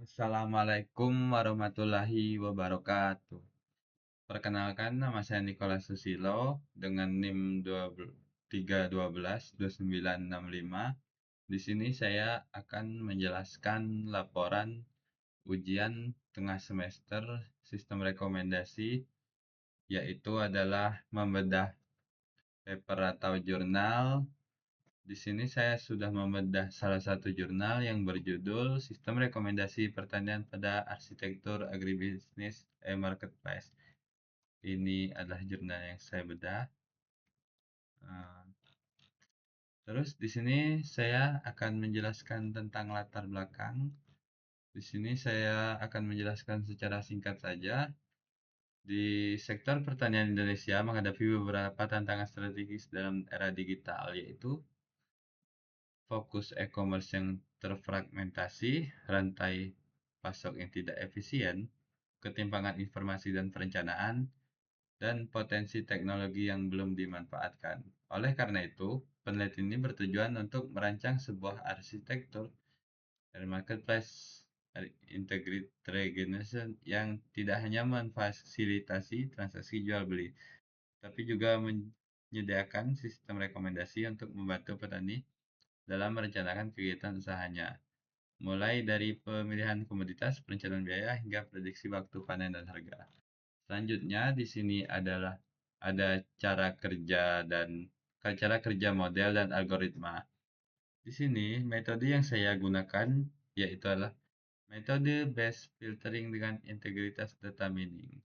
Assalamualaikum warahmatullahi wabarakatuh. Perkenalkan, nama saya Nicholas Susilo dengan NIM 312-2965. Di sini saya akan menjelaskan laporan ujian tengah semester sistem rekomendasi, yaitu adalah membedah paper atau jurnal. Di sini saya sudah membedah salah satu jurnal yang berjudul Sistem Rekomendasi Pertanian pada Arsitektur Agribisnis Marketplace. Ini adalah jurnal yang saya bedah. Nah, terus di sini saya akan menjelaskan tentang latar belakang. Di sini saya akan menjelaskan secara singkat saja. Di sektor pertanian Indonesia menghadapi beberapa tantangan strategis dalam era digital, yaitu fokus e-commerce yang terfragmentasi, rantai pasok yang tidak efisien, ketimpangan informasi dan perencanaan, dan potensi teknologi yang belum dimanfaatkan. Oleh karena itu, penelitian ini bertujuan untuk merancang sebuah arsitektur dari marketplace integrated regeneration yang tidak hanya memfasilitasi transaksi jual beli, tapi juga menyediakan sistem rekomendasi untuk membantu petani dalam merencanakan kegiatan usahanya, mulai dari pemilihan komoditas, perencanaan biaya, hingga prediksi waktu panen dan harga. Selanjutnya di sini adalah ada cara kerja model dan algoritma. Di sini metode yang saya gunakan yaitu adalah metode base filtering dengan integritas data mining.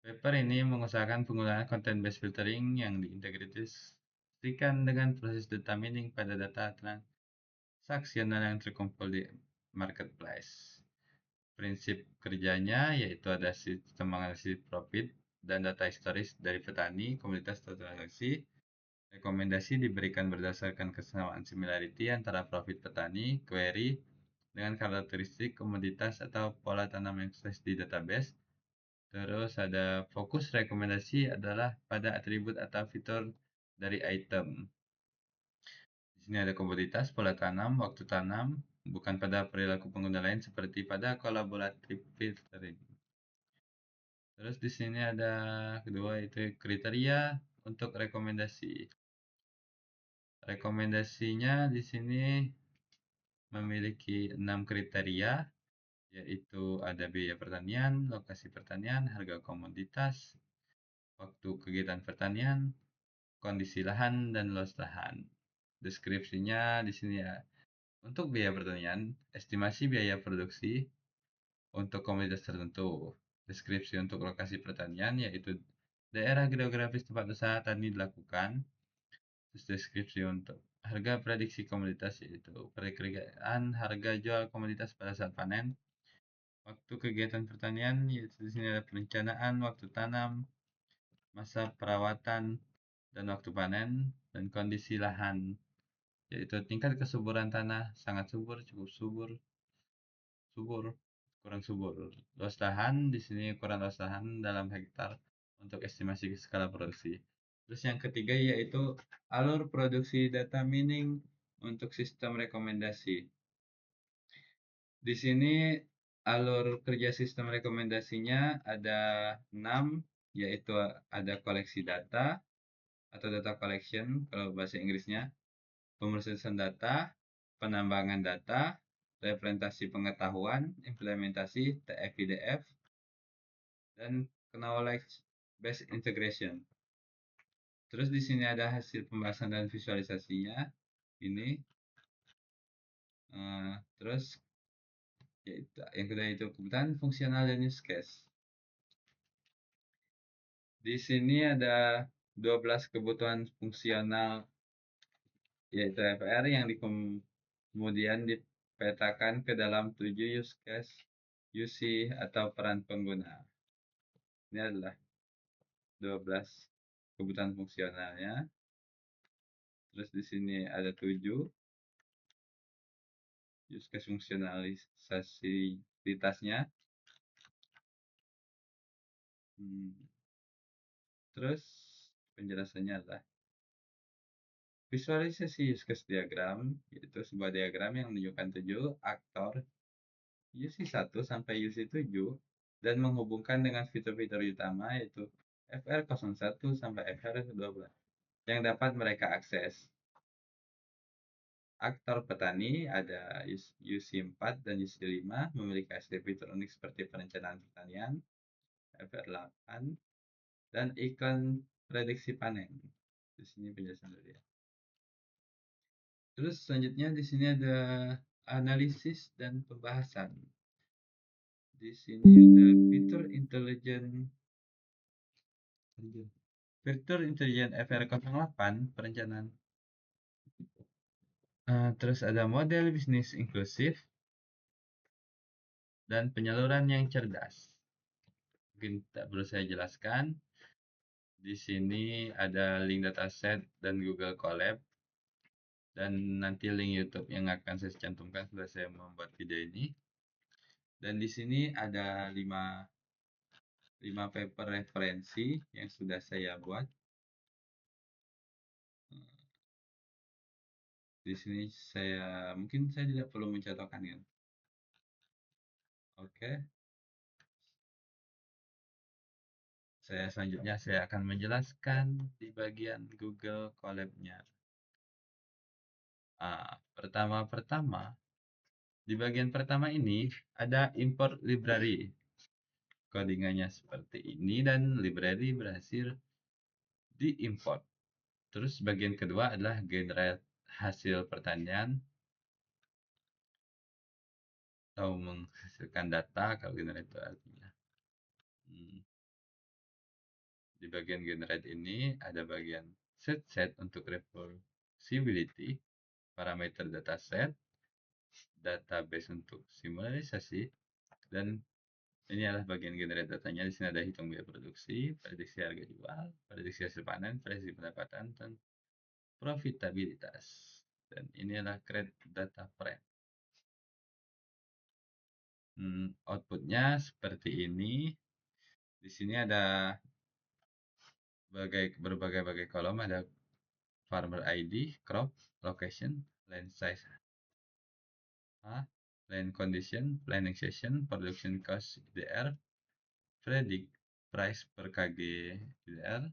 Paper ini mengusahakan penggunaan content based filtering yang diintegrasikan dengan proses data mining pada data transaksional yang terkumpul di marketplace. Prinsip kerjanya yaitu ada sistem analisis profit dan data historis dari petani, komunitas atau transaksi. Rekomendasi diberikan berdasarkan kesamaan similarity antara profit petani, query, dengan karakteristik komoditas atau pola tanam yang sesuai di database. Terus ada fokus rekomendasi adalah pada atribut atau fitur dari item. Di sini ada komoditas, pola tanam, waktu tanam, bukan pada perilaku pengguna lain seperti pada collaborative filtering. Terus di sini ada kedua itu kriteria untuk rekomendasi. Rekomendasinya di sini memiliki 6 kriteria, yaitu ada biaya pertanian, lokasi pertanian, harga komoditas, waktu kegiatan pertanian, kondisi lahan, dan luas lahan. Deskripsinya di sini ya. Untuk biaya pertanian, estimasi biaya produksi untuk komoditas tertentu. Deskripsi untuk lokasi pertanian yaitu daerah geografis tempat usaha tani dilakukan. Terus deskripsi untuk harga prediksi komoditas yaitu perkiraan harga jual komoditas pada saat panen. Waktu kegiatan pertanian yaitu di sini ada perencanaan waktu tanam, masa perawatan, dan waktu panen, dan kondisi lahan yaitu tingkat kesuburan tanah sangat subur, cukup subur, subur, kurang subur. Luas lahan di sini ukuran luas lahan dalam hektar untuk estimasi skala produksi. Terus yang ketiga yaitu alur produksi data mining untuk sistem rekomendasi. Di sini alur kerja sistem rekomendasinya ada 6, yaitu ada koleksi data atau data collection kalau bahasa Inggrisnya, pemrosesan data, penambangan data, representasi pengetahuan, implementasi TF-IDF, dan knowledge based integration. Terus di sini ada hasil pembahasan dan visualisasinya. Ini. Terus yaitu, yang kedua itu kebutuhan fungsional dan use case. Di sini ada 12 kebutuhan fungsional yaitu FR yang kemudian dipetakan ke dalam 7 use case UC atau peran pengguna. Ini adalah 12 kebutuhan fungsionalnya. Terus di sini ada 7 use case fungsionalisasitasnya. Terus penjelasannya adalah visualisasi use case diagram, yaitu sebuah diagram yang menunjukkan 7 aktor UC1 sampai UC7 dan menghubungkan dengan fitur-fitur utama yaitu FR01 sampai FR12 yang dapat mereka akses. Aktor petani ada UC4 dan UC5 memiliki fitur unik seperti perencanaan pertanian, FR8, dan iklan prediksi panen. Di sini penjelasan dari dia. Terus selanjutnya di sini ada analisis dan pembahasan. Di sini ada fitur intelijen FR08 perencanaan. Terus ada model bisnis inklusif dan penyaluran yang cerdas. Mungkin tak perlu saya jelaskan. Di sini ada link dataset dan Google Colab dan nanti link YouTube yang akan saya cantumkan setelah saya membuat video ini. Dan di sini ada 5 paper referensi yang sudah saya buat. Di sini mungkin saya tidak perlu mencontohkan ya. Oke. Selanjutnya saya akan menjelaskan di bagian Google Colab-nya. Pertama-pertama di bagian pertama ini ada import library. Codingannya seperti ini dan library berhasil diimport. Terus bagian kedua adalah generate hasil pertanian atau menghasilkan data kalau generate itu artinya. Di bagian generate ini ada bagian set untuk reproducibility, parameter dataset, database untuk simulasi, dan ini adalah bagian generate datanya. Di sini ada hitung biaya produksi, prediksi harga jual, prediksi hasil panen, prediksi pendapatan, dan profitabilitas. Dan ini adalah create data frame. Outputnya seperti ini. Di sini ada berbagai kolom, ada farmer ID, crop, location, land size, land condition, planning session, production cost IDR, predict price per kg IDR,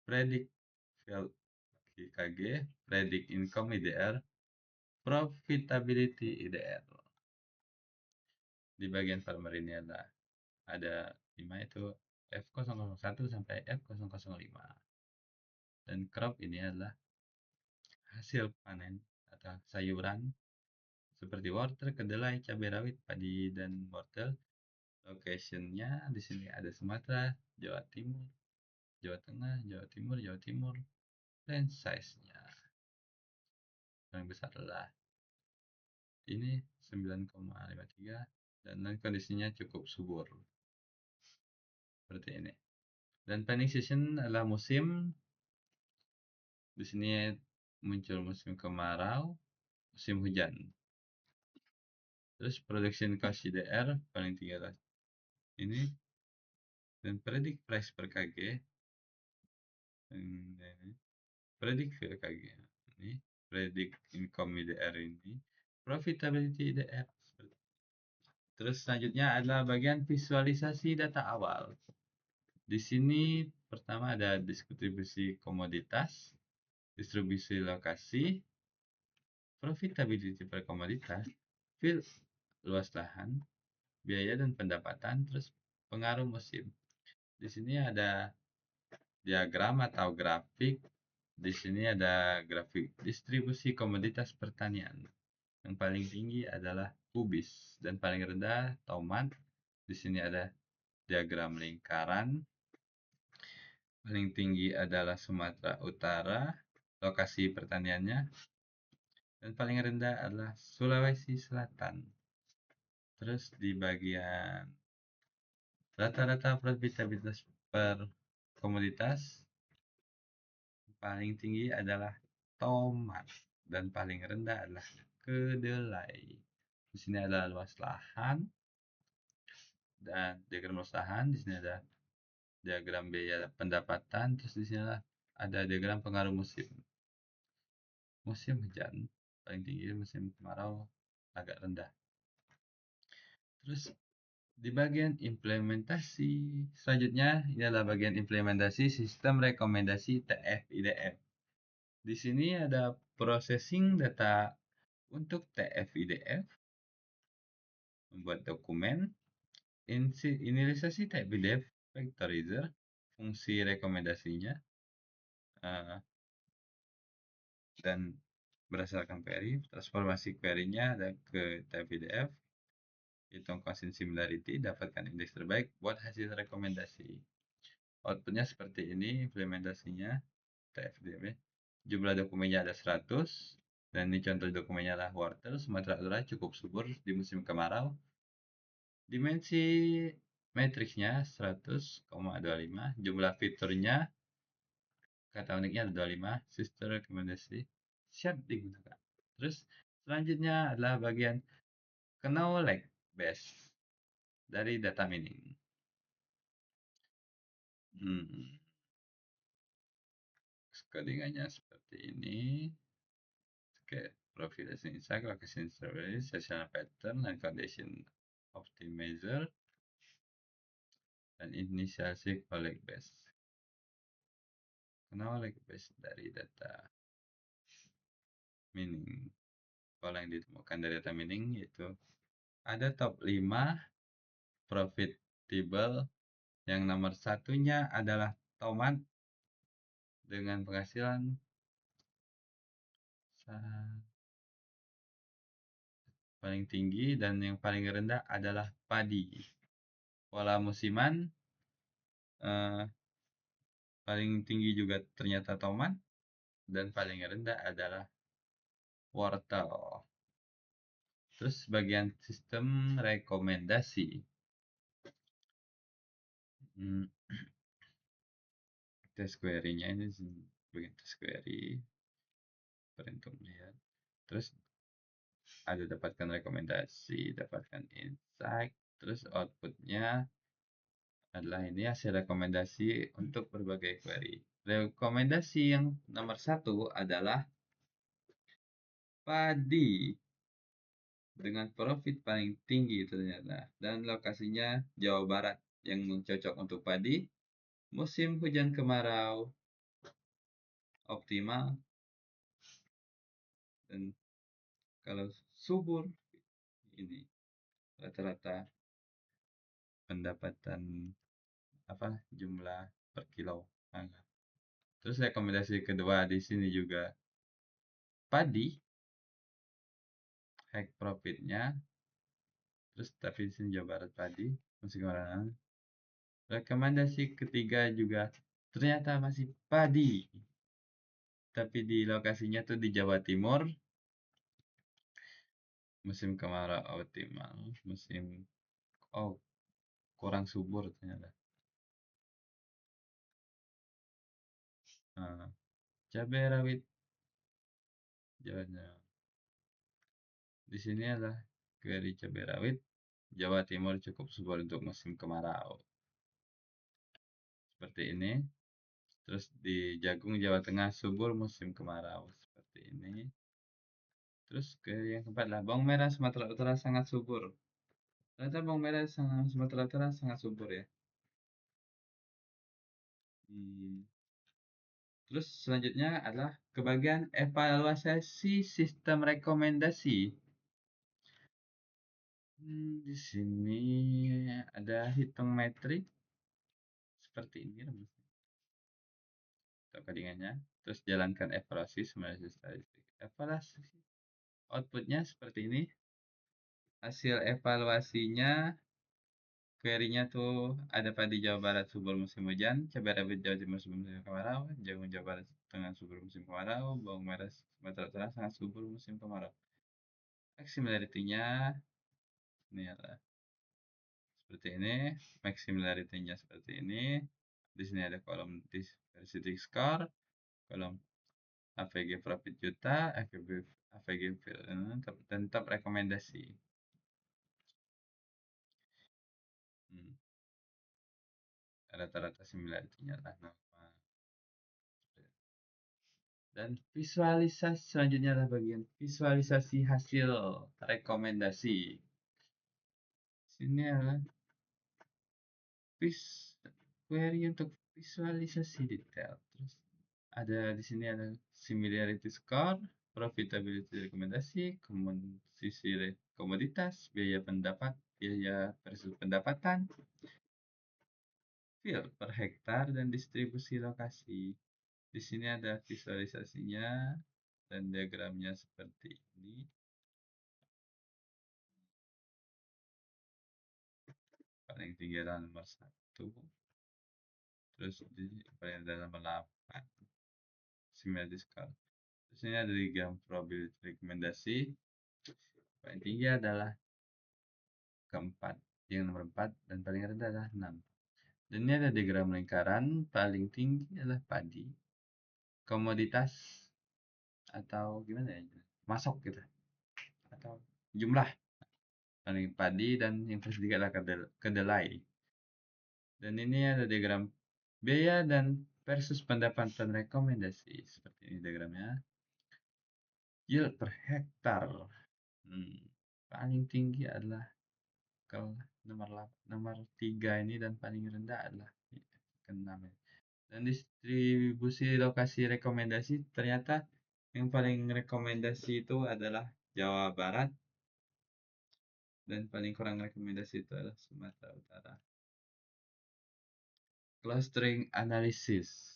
predict field KG, predict income IDR, profitability IDR. Di bagian farmer ini ada 5 itu F001 sampai F005. Dan crop ini adalah hasil panen atau sayuran seperti wortel, kedelai, cabai rawit, padi, dan wortel. Locationnya di sini ada Sumatera, Jawa Timur, Jawa Tengah, Jawa Timur, Jawa Timur. Dan size-nya yang besar adalah ini 9,53 dan kondisinya cukup subur seperti ini. Dan planning season adalah musim. Di sini muncul musim kemarau, musim hujan. Terus production cost IDR paling tinggi adalah ini, dan predict price per kg, predict per kg ini, predict income IDR ini, profitability IDR. Terus selanjutnya adalah bagian visualisasi data awal. Di sini pertama ada distribusi komoditas, distribusi lokasi, profitability per komoditas, field luas lahan, biaya dan pendapatan, terus pengaruh musim. Di sini ada diagram atau grafik. Di sini ada grafik distribusi komoditas pertanian. Yang paling tinggi adalah kubis dan paling rendah tomat. Di sini ada diagram lingkaran. Paling tinggi adalah Sumatera Utara, lokasi pertaniannya. Dan paling rendah adalah Sulawesi Selatan. Terus di bagian rata-rata profitabilitas per komoditas, paling tinggi adalah tomat dan paling rendah adalah kedelai. Di sini ada luas lahan dan diagram luas lahan. Di sini ada diagram biaya pendapatan. Terus di sini ada diagram pengaruh musim. Musim hujan paling tinggi, musim kemarau agak rendah. Terus di bagian implementasi selanjutnya ini adalah bagian implementasi sistem rekomendasi TF-IDF. Di sini ada processing data untuk TF-IDF, membuat dokumen, inisialisasi TF-IDF vectorizer, fungsi rekomendasinya, eh, dan berdasarkan query, transformasi query-nya ada ke TF-IDF, hitung constant similarity, dapatkan indeks terbaik buat hasil rekomendasi. Outputnya seperti ini implementasinya TFDB. Jumlah dokumennya ada 100, dan ini contoh dokumennya adalah wortel Sumatera Utara cukup subur di musim kemarau. Dimensi matriksnya 100,25, jumlah fiturnya kata uniknya ada 25, sister rekomendasi siap digunakan. Terus selanjutnya adalah bagian knowledge base dari data mining. Codingannya seperti ini. Oke, profile insight, location service, session pattern, dan condition optimizer, dan inisiasi collect base. Collect base dari data mining. Kalau yang ditemukan dari data mining itu ada top 5 profitable. Yang nomor satunya adalah tomat dengan penghasilan paling tinggi, dan yang paling rendah adalah padi. Pola musiman paling tinggi juga ternyata tomat, dan paling rendah adalah wortel. Terus bagian sistem rekomendasi. Test query-nya ini bagian test query. Untuk melihat. Terus ada dapatkan rekomendasi, dapatkan insight. Terus outputnya adalah ini hasil rekomendasi untuk berbagai query. Rekomendasi yang nomor 1 adalah padi dengan profit paling tinggi ternyata, dan lokasinya Jawa Barat yang cocok untuk padi, musim hujan kemarau optimal, dan kalau subur ini rata-rata pendapatan jumlah per kilo. Terus rekomendasi kedua di sini juga padi, high profitnya. Terus tapi di sini Jawa Barat padi, masih kemana. Rekomendasi ketiga juga ternyata masih padi, tapi di lokasinya tuh di Jawa Timur, musim kemarau optimal, musim kurang subur ternyata. Cabai rawit Jawa Timur. Di sini adalah query cabai rawit Jawa Timur cukup subur untuk musim kemarau. Seperti ini. Terus di jagung Jawa Tengah subur musim kemarau. Seperti ini. Terus ke yang keempat lah, bawang merah Sumatera Utara sangat subur. Ternyata bawang merah Sumatera Utara sangat subur ya. Terus selanjutnya adalah ke bagian evaluasi sistem rekomendasi. Di sini ada hitung metrik seperti ini untuk codingannya. Terus jalankan evaluasi simulasi statistik. Evaluasi outputnya seperti ini. Hasil evaluasinya query-nya tuh ada padi Jawa Barat subur musim hujan, cabai rawit Jawa Timur subur musim kemarau, jagung Jawa Barat tengah subur musim kemarau, bawang merah Sumatera Utara sangat subur musim kemarau. Similarity-nya ini adalah seperti ini, max similarity-nya seperti ini. Di sini ada kolom diversity score, kolom AVG profit juta, AVG dan top rekomendasi. Rata-rata similarity-nya lah nama. Dan visualisasi selanjutnya adalah bagian visualisasi hasil rekomendasi. Ini adalah query untuk visualisasi detail. Terus ada di sini ada similarity score, profitability rekomendasi, komposisi komoditas, biaya versus pendapatan, field per hektar dan distribusi lokasi. Di sini ada visualisasinya dan diagramnya seperti ini. Paling tinggi adalah nomor 1, terus di paling adalah nomor 8, similarity score. Terus ini ada diagram probability rekomendasi. Paling tinggi adalah keempat, yang nomor 4, dan paling rendah adalah 6. Dan ini ada diagram lingkaran, paling tinggi adalah padi, komoditas, atau gimana ya, masuk gitu, atau jumlah paling padi, dan yang tersedikit adalah kedelai. Dan ini ada diagram biaya dan versus pendapatan rekomendasi, seperti ini diagramnya. Yield per hektar, paling tinggi adalah ke nomor 3 ini, dan paling rendah adalah ke-6. Dan distribusi lokasi rekomendasi, ternyata yang paling rekomendasi itu adalah Jawa Barat, dan paling kurang rekomendasi itu adalah Sumatera Utara. Clustering analysis.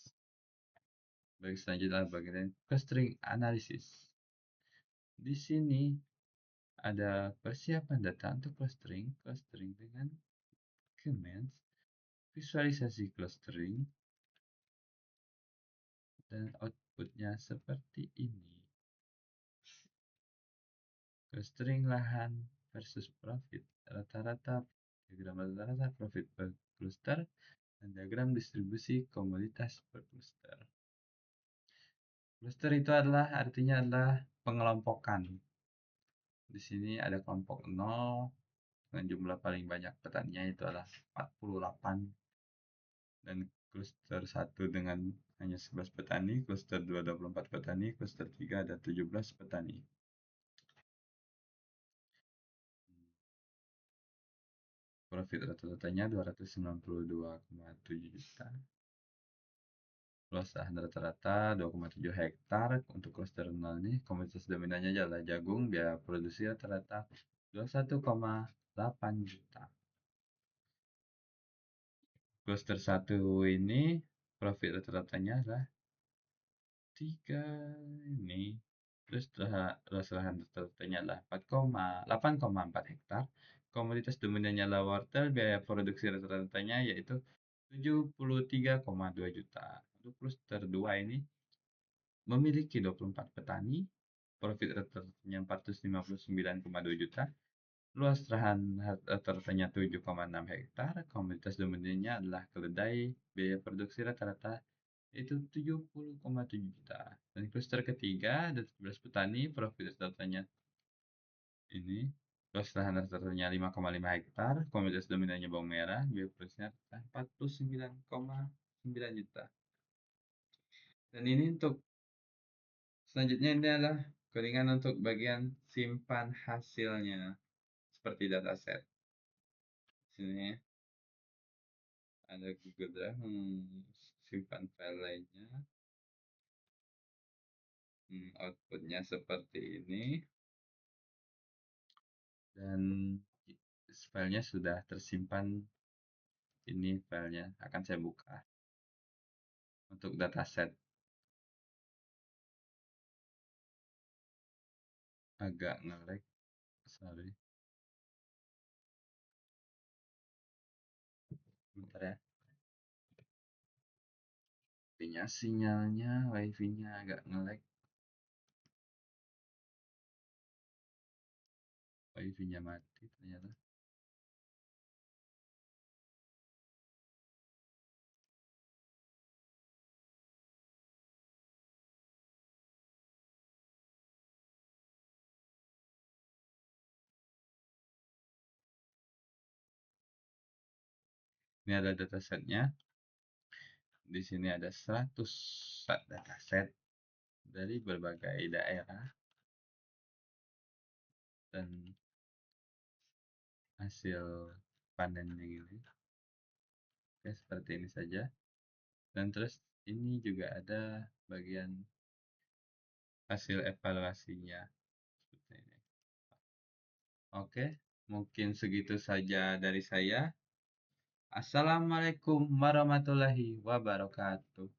Baik, selanjutnya bagian clustering analysis. Di sini ada persiapan data untuk clustering dengan commands, visualisasi clustering, dan outputnya seperti ini. Clustering lahan versus profit, diagram rata-rata profit per cluster, dan diagram distribusi komoditas per cluster. Cluster itu artinya adalah pengelompokan. Di sini ada kelompok 0 dengan jumlah paling banyak petaninya itu adalah 48, dan cluster 1 dengan hanya 11 petani, cluster 2 24 petani, cluster 3 ada 17 petani. Profit rata-ratanya 292,7 juta. Luas lahan rata-rata 2,7 hektar. Untuk cluster 0 ini komoditas dominannya adalah jagung, biaya produksi rata-rata 21,8 juta. Cluster 1 ini profit rata-ratanya adalah 3 ini. Terus luas lahan rata-ratanya adalah 8,4 hektar. Komoditas dominannya adalah wortel, biaya produksi rata-ratanya yaitu 73,2 juta. Untuk cluster 2 ini memiliki 24 petani, profit rata-ratanya 459,2 juta, luas lahan rata-ratanya 7,6 hektar, komoditas dominannya adalah keledai, biaya produksi rata-rata itu 70,7 juta. Dan cluster ketiga ada 11 petani, profit rata-ratanya ini, luas lahan rata-ratanya 5,5 hektar, komoditas dominannya bawang merah, biaya produksinya 49,9 juta. Dan ini untuk selanjutnya, ini adalah codingan untuk bagian simpan hasilnya seperti dataset. Sini ada Google Drive, simpan file lainnya. Outputnya seperti ini, dan filenya sudah tersimpan. Ini filenya akan saya buka untuk dataset. Agak nge-lag, sorry. Bentar ya. Sinyalnya wifi-nya agak nge-lag. Wifi-nya mati ternyata. Ini ada datasetnya. Di sini ada 100 dataset dari berbagai daerah, dan hasil panennya gitu. Oke, seperti ini saja. Dan terus ini juga ada bagian hasil evaluasinya seperti ini. Oke, mungkin segitu saja dari saya. Assalamualaikum warahmatullahi wabarakatuh.